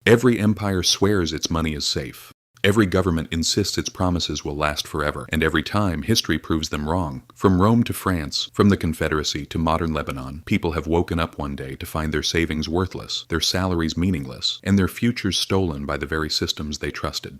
Every empire swears its money is safe. Every government insists its promises will last forever, and every time, history proves them wrong. From Rome to France, from the Confederacy to modern Lebanon, people have woken up one day to find their savings worthless, their salaries meaningless, and their futures stolen by the very systems they trusted.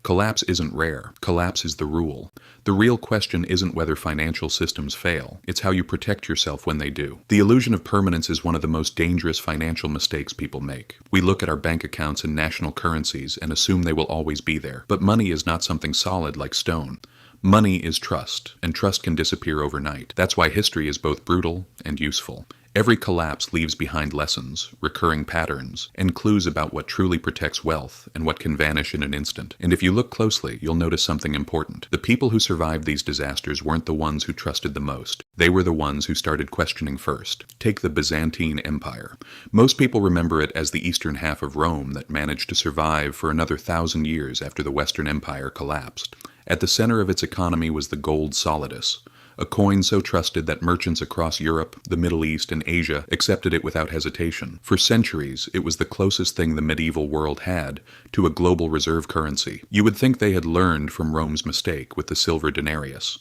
Collapse isn't rare. Collapse is the rule. The real question isn't whether financial systems fail. It's how you protect yourself when they do. The illusion of permanence is one of the most dangerous financial mistakes people make. We look at our bank accounts and national currencies and assume they will always be there. But money is not something solid like stone. Money is trust, and trust can disappear overnight. That's why history is both brutal and useful. Every collapse leaves behind lessons, recurring patterns, and clues about what truly protects wealth and what can vanish in an instant. And if you look closely, you'll notice something important. The people who survived these disasters weren't the ones who trusted the most. They were the ones who started questioning first. Take the Byzantine Empire. Most people remember it as the eastern half of Rome that managed to survive for another 1,000 years after the Western Empire collapsed. At the center of its economy was the gold solidus, a coin so trusted that merchants across Europe, the Middle East, and Asia accepted it without hesitation. For centuries, it was the closest thing the medieval world had to a global reserve currency. You would think they had learned from Rome's mistake with the silver denarius.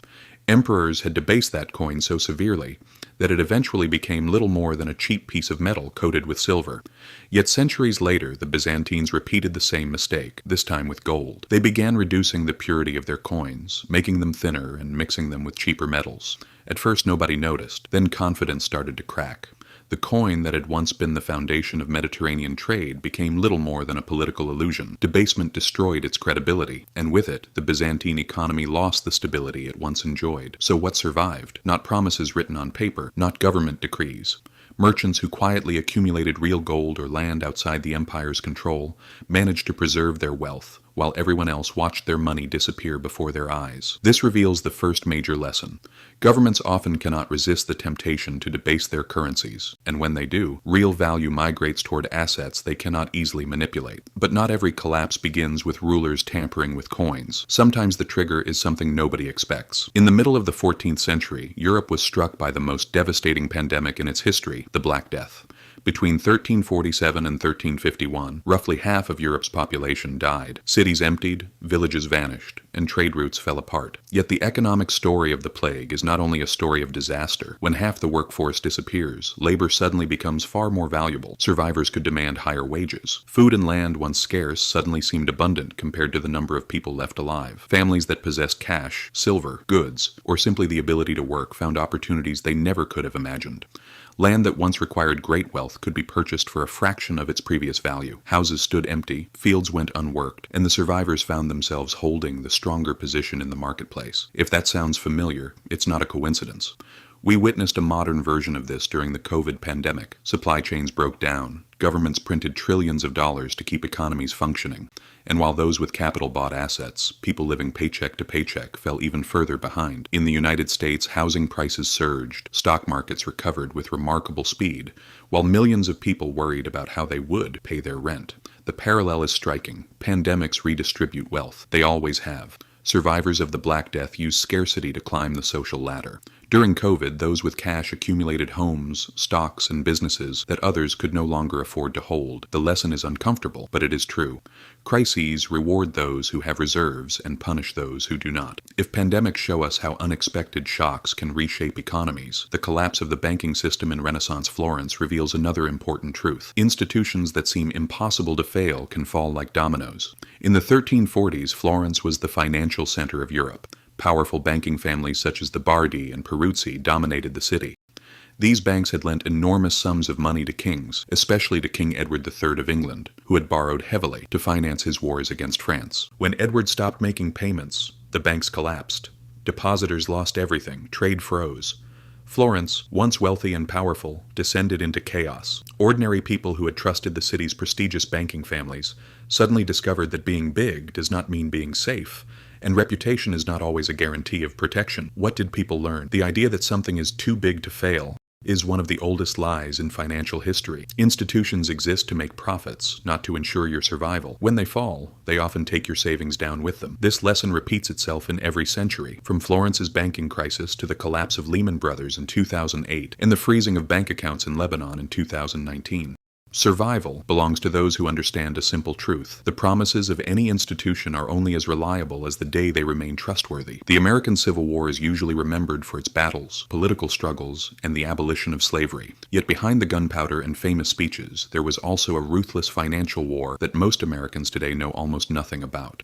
Emperors had debased that coin so severely that it eventually became little more than a cheap piece of metal coated with silver. Yet centuries later, the Byzantines repeated the same mistake, this time with gold. They began reducing the purity of their coins, making them thinner and mixing them with cheaper metals. At first nobody noticed, then confidence started to crack. The coin that had once been the foundation of Mediterranean trade became little more than a political illusion. Debasement destroyed its credibility, and with it, the Byzantine economy lost the stability it once enjoyed. So what survived? Not promises written on paper, not government decrees. Merchants who quietly accumulated real gold or land outside the empire's control managed to preserve their wealth, while everyone else watched their money disappear before their eyes. This reveals the first major lesson. Governments often cannot resist the temptation to debase their currencies, and when they do, real value migrates toward assets they cannot easily manipulate. But not every collapse begins with rulers tampering with coins. Sometimes the trigger is something nobody expects. In the middle of the 14th century, Europe was struck by the most devastating pandemic in its history, the Black Death. Between 1347 and 1351, roughly half of Europe's population died. Cities emptied, villages vanished, and trade routes fell apart. Yet the economic story of the plague is not only a story of disaster. When half the workforce disappears, labor suddenly becomes far more valuable. Survivors could demand higher wages. Food and land, once scarce, suddenly seemed abundant compared to the number of people left alive. Families that possessed cash, silver, goods, or simply the ability to work found opportunities they never could have imagined. Land that once required great wealth could be purchased for a fraction of its previous value. Houses stood empty, fields went unworked, and the survivors found themselves holding the stronger position in the marketplace. If that sounds familiar, it's not a coincidence. We witnessed a modern version of this during the COVID pandemic. Supply chains broke down. Governments printed trillions of dollars to keep economies functioning. And while those with capital bought assets, people living paycheck to paycheck fell even further behind. In the United States, housing prices surged, stock markets recovered with remarkable speed, while millions of people worried about how they would pay their rent. The parallel is striking. Pandemics redistribute wealth. They always have. Survivors of the Black Death use scarcity to climb the social ladder. During COVID, those with cash accumulated homes, stocks, and businesses that others could no longer afford to hold. The lesson is uncomfortable, but it is true. Crises reward those who have reserves and punish those who do not. If pandemics show us how unexpected shocks can reshape economies, the collapse of the banking system in Renaissance Florence reveals another important truth. Institutions that seem impossible to fail can fall like dominoes. In the 1340s, Florence was the financial center of Europe. Powerful banking families such as the Bardi and Peruzzi dominated the city. These banks had lent enormous sums of money to kings, especially to King Edward III of England, who had borrowed heavily to finance his wars against France. When Edward stopped making payments, the banks collapsed. Depositors lost everything, trade froze. Florence, once wealthy and powerful, descended into chaos. Ordinary people who had trusted the city's prestigious banking families suddenly discovered that being big does not mean being safe, and reputation is not always a guarantee of protection. What did people learn? The idea that something is too big to fail is one of the oldest lies in financial history. Institutions exist to make profits, not to ensure your survival. When they fall, they often take your savings down with them. This lesson repeats itself in every century, from Florence's banking crisis to the collapse of Lehman Brothers in 2008 and the freezing of bank accounts in Lebanon in 2019. Survival belongs to those who understand a simple truth. The promises of any institution are only as reliable as the day they remain trustworthy. The American Civil War is usually remembered for its battles, political struggles, and the abolition of slavery. Yet behind the gunpowder and famous speeches, there was also a ruthless financial war that most Americans today know almost nothing about.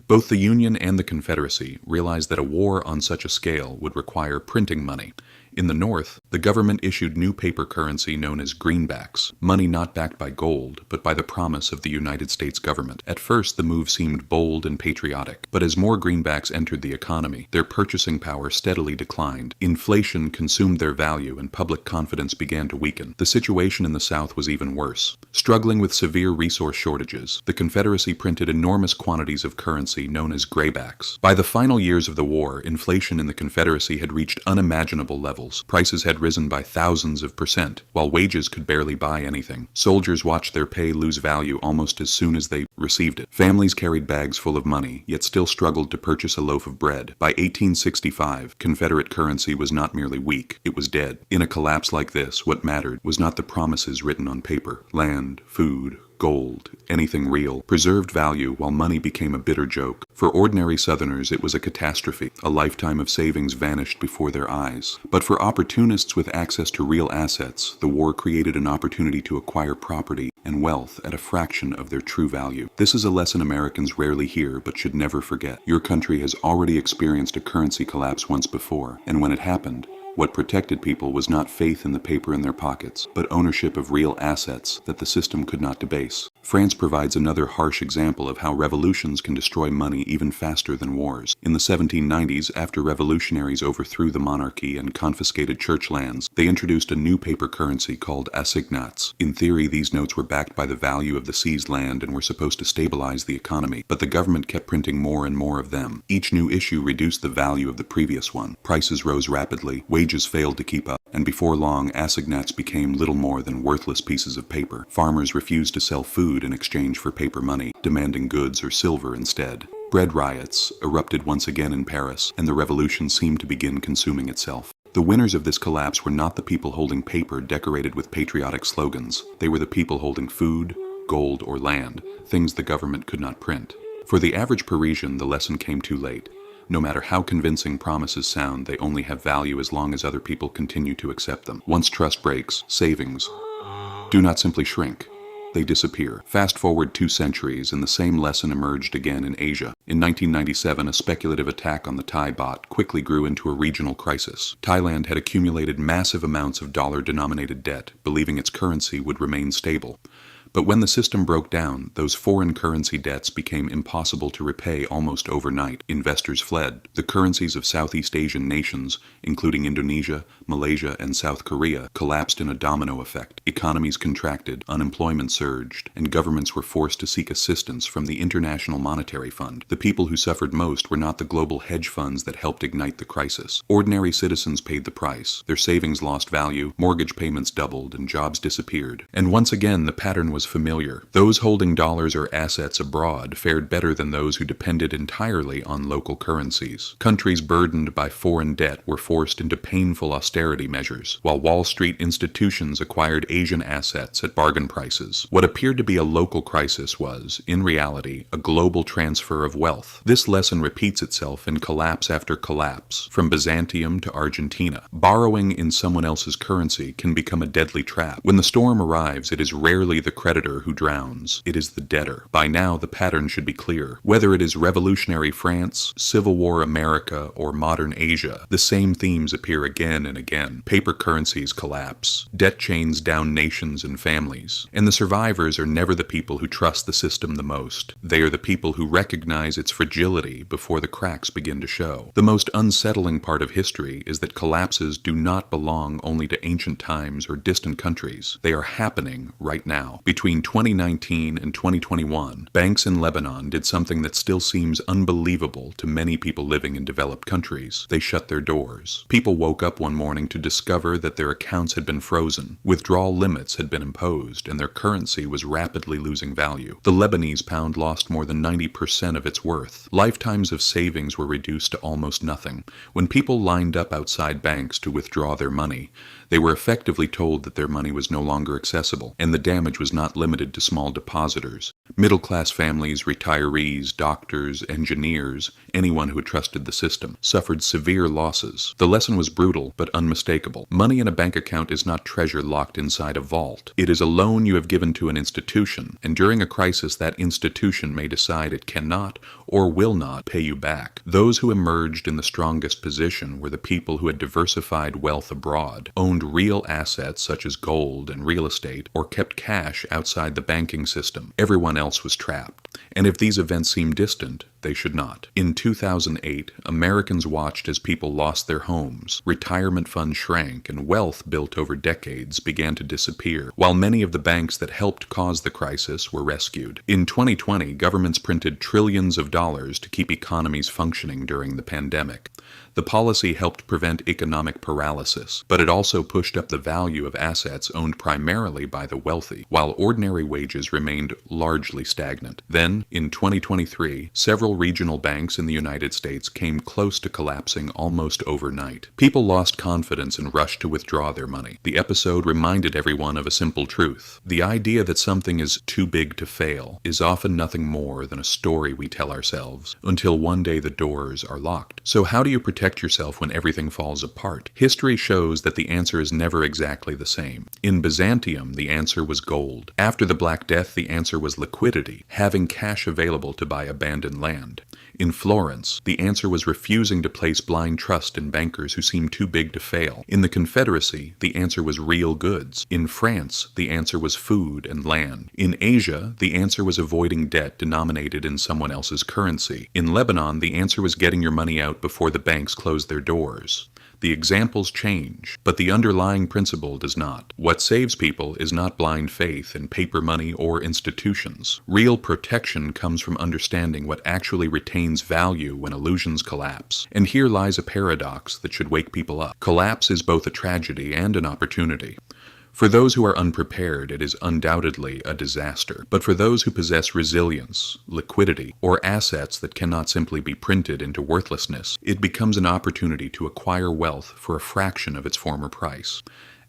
Both the Union and the Confederacy realized that a war on such a scale would require printing money. In the North, the government issued new paper currency known as greenbacks, money not backed by gold, but by the promise of the United States government. At first, the move seemed bold and patriotic, but as more greenbacks entered the economy, their purchasing power steadily declined. Inflation consumed their value and public confidence began to weaken. The situation in the South was even worse. Struggling with severe resource shortages, the Confederacy printed enormous quantities of currency known as graybacks. By the final years of the war, inflation in the Confederacy had reached unimaginable levels. Prices had risen by thousands of %, while wages could barely buy anything. Soldiers watched their pay lose value almost as soon as they received it. Families carried bags full of money, yet still struggled to purchase a loaf of bread. By 1865, Confederate currency was not merely weak, it was dead. In a collapse like this, what mattered was not the promises written on paper. Land, food, gold, anything real, preserved value while money became a bitter joke. For ordinary Southerners, it was a catastrophe. A lifetime of savings vanished before their eyes. But for opportunists with access to real assets, the war created an opportunity to acquire property and wealth at a fraction of their true value. This is a lesson Americans rarely hear but should never forget. Your country has already experienced a currency collapse once before, and when it happened, what protected people was not faith in the paper in their pockets, but ownership of real assets that the system could not debase. France provides another harsh example of how revolutions can destroy money even faster than wars. In the 1790s, after revolutionaries overthrew the monarchy and confiscated church lands, they introduced a new paper currency called assignats. In theory, these notes were backed by the value of the seized land and were supposed to stabilize the economy, but the government kept printing more and more of them. Each new issue reduced the value of the previous one. Prices rose rapidly, wages failed to keep up, and before long, assignats became little more than worthless pieces of paper. Farmers refused to sell food in exchange for paper money, demanding goods or silver instead. Bread riots erupted once again in Paris, and the revolution seemed to begin consuming itself. The winners of this collapse were not the people holding paper decorated with patriotic slogans. They were the people holding food, gold, or land, things the government could not print. For the average Parisian, the lesson came too late. No matter how convincing promises sound, they only have value as long as other people continue to accept them. Once trust breaks, savings do not simply shrink. They disappear. Fast forward 2 centuries, and the same lesson emerged again in Asia. In 1997, a speculative attack on the Thai baht quickly grew into a regional crisis. Thailand had accumulated massive amounts of dollar-denominated debt, believing its currency would remain stable. But when the system broke down, those foreign currency debts became impossible to repay almost overnight. Investors fled. The currencies of Southeast Asian nations, including Indonesia, Malaysia, and South Korea, collapsed in a domino effect. Economies contracted, unemployment surged, and governments were forced to seek assistance from the International Monetary Fund. The people who suffered most were not the global hedge funds that helped ignite the crisis. Ordinary citizens paid the price. Their savings lost value, mortgage payments doubled, and jobs disappeared. And once again, the pattern was familiar. Those holding dollars or assets abroad fared better than those who depended entirely on local currencies. Countries burdened by foreign debt were forced into painful austerity measures, while Wall Street institutions acquired Asian assets at bargain prices. What appeared to be a local crisis was, in reality, a global transfer of wealth. This lesson repeats itself in collapse after collapse, from Byzantium to Argentina. Borrowing in someone else's currency can become a deadly trap. When the storm arrives, it is rarely the creditor who drowns, it is the debtor. By now, the pattern should be clear. Whether it is revolutionary France, Civil War America, or modern Asia, the same themes appear again and again. Paper currencies collapse. Debt chains down nations and families. And the survivors are never the people who trust the system the most. They are the people who recognize its fragility before the cracks begin to show. The most unsettling part of history is that collapses do not belong only to ancient times or distant countries. They are happening right now. Between Between 2019 and 2021, banks in Lebanon did something that still seems unbelievable to many people living in developed countries. They shut their doors. People woke up one morning to discover that their accounts had been frozen, withdrawal limits had been imposed, and their currency was rapidly losing value. The Lebanese pound lost more than 90% of its worth. Lifetimes of savings were reduced to almost nothing. When people lined up outside banks to withdraw their money, they were effectively told that their money was no longer accessible, and the damage was not limited to small depositors. Middle-class families, retirees, doctors, engineers, anyone who had trusted the system, suffered severe losses. The lesson was brutal, but unmistakable. Money in a bank account is not treasure locked inside a vault. It is a loan you have given to an institution, and during a crisis that institution may decide it cannot or will not pay you back. Those who emerged in the strongest position were the people who had diversified wealth abroad, owned real assets such as gold and real estate, or kept cash outside the banking system. Everyone else was trapped. And if these events seem distant, they should not. In 2008, Americans watched as people lost their homes, retirement funds shrank, and wealth built over decades began to disappear, while many of the banks that helped cause the crisis were rescued. In 2020, governments printed trillions of dollars to keep economies functioning during the pandemic. The policy helped prevent economic paralysis, but it also pushed up the value of assets owned primarily by the wealthy, while ordinary wages remained largely stagnant. Then, in 2023, several regional banks in the United States came close to collapsing almost overnight. People lost confidence and rushed to withdraw their money. The episode reminded everyone of a simple truth. The idea that something is too big to fail is often nothing more than a story we tell ourselves, until one day the doors are locked. So how do you protect yourself when everything falls apart? History shows that the answer is never exactly the same. In Byzantium, the answer was gold. After the Black Death, the answer was liquidity, having cash available to buy abandoned land. In Florence, the answer was refusing to place blind trust in bankers who seemed too big to fail. In the Confederacy, the answer was real goods. In France, the answer was food and land. In Asia, the answer was avoiding debt denominated in someone else's currency. In Lebanon, the answer was getting your money out before the banks closed their doors. The examples change, but the underlying principle does not. What saves people is not blind faith in paper money or institutions. Real protection comes from understanding what actually retains value when illusions collapse. And here lies a paradox that should wake people up. Collapse is both a tragedy and an opportunity. For those who are unprepared, it is undoubtedly a disaster. But for those who possess resilience, liquidity, or assets that cannot simply be printed into worthlessness, it becomes an opportunity to acquire wealth for a fraction of its former price.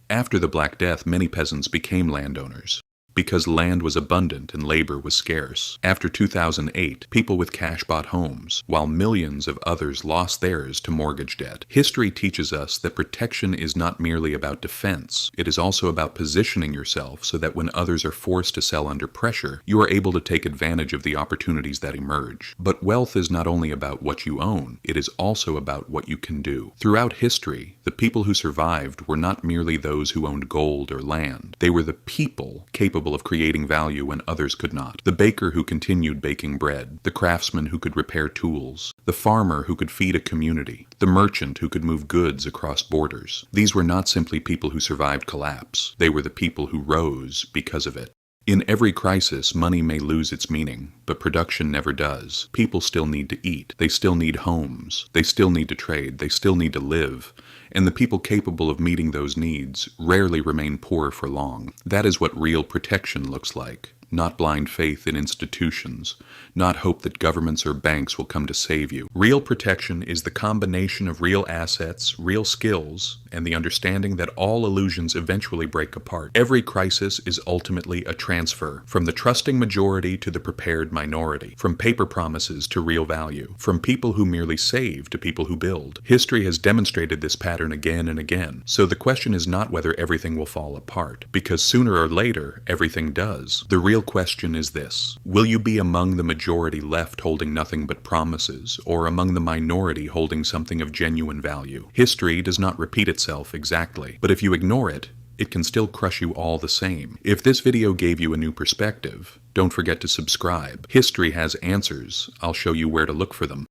After the Black Death, many peasants became landowners, because land was abundant and labor was scarce. After 2008, people with cash bought homes, while millions of others lost theirs to mortgage debt. History teaches us that protection is not merely about defense. It is also about positioning yourself so that when others are forced to sell under pressure, you are able to take advantage of the opportunities that emerge. But wealth is not only about what you own, it is also about what you can do. Throughout history, the people who survived were not merely those who owned gold or land. They were the people capable of creating value when others could not. The baker who continued baking bread, the craftsman who could repair tools, the farmer who could feed a community, the merchant who could move goods across borders. These were not simply people who survived collapse. They were the people who rose because of it. In every crisis, money may lose its meaning, but production never does. People still need to eat. They still need homes. They still need to trade. They still need to live. And the people capable of meeting those needs rarely remain poor for long. That is what real protection looks like. Not blind faith in institutions, not hope that governments or banks will come to save you. Real protection is the combination of real assets, real skills, and the understanding that all illusions eventually break apart. Every crisis is ultimately a transfer, from the trusting majority to the prepared minority, from paper promises to real value, from people who merely save to people who build. History has demonstrated this pattern again and again, so the question is not whether everything will fall apart, because sooner or later, everything does. The real question is this: will you be among the majority left holding nothing but promises, or among the minority holding something of genuine value? History does not repeat itself exactly, but if you ignore it, it can still crush you all the same. If this video gave you a new perspective, don't forget to subscribe. History has answers. I'll show you where to look for them.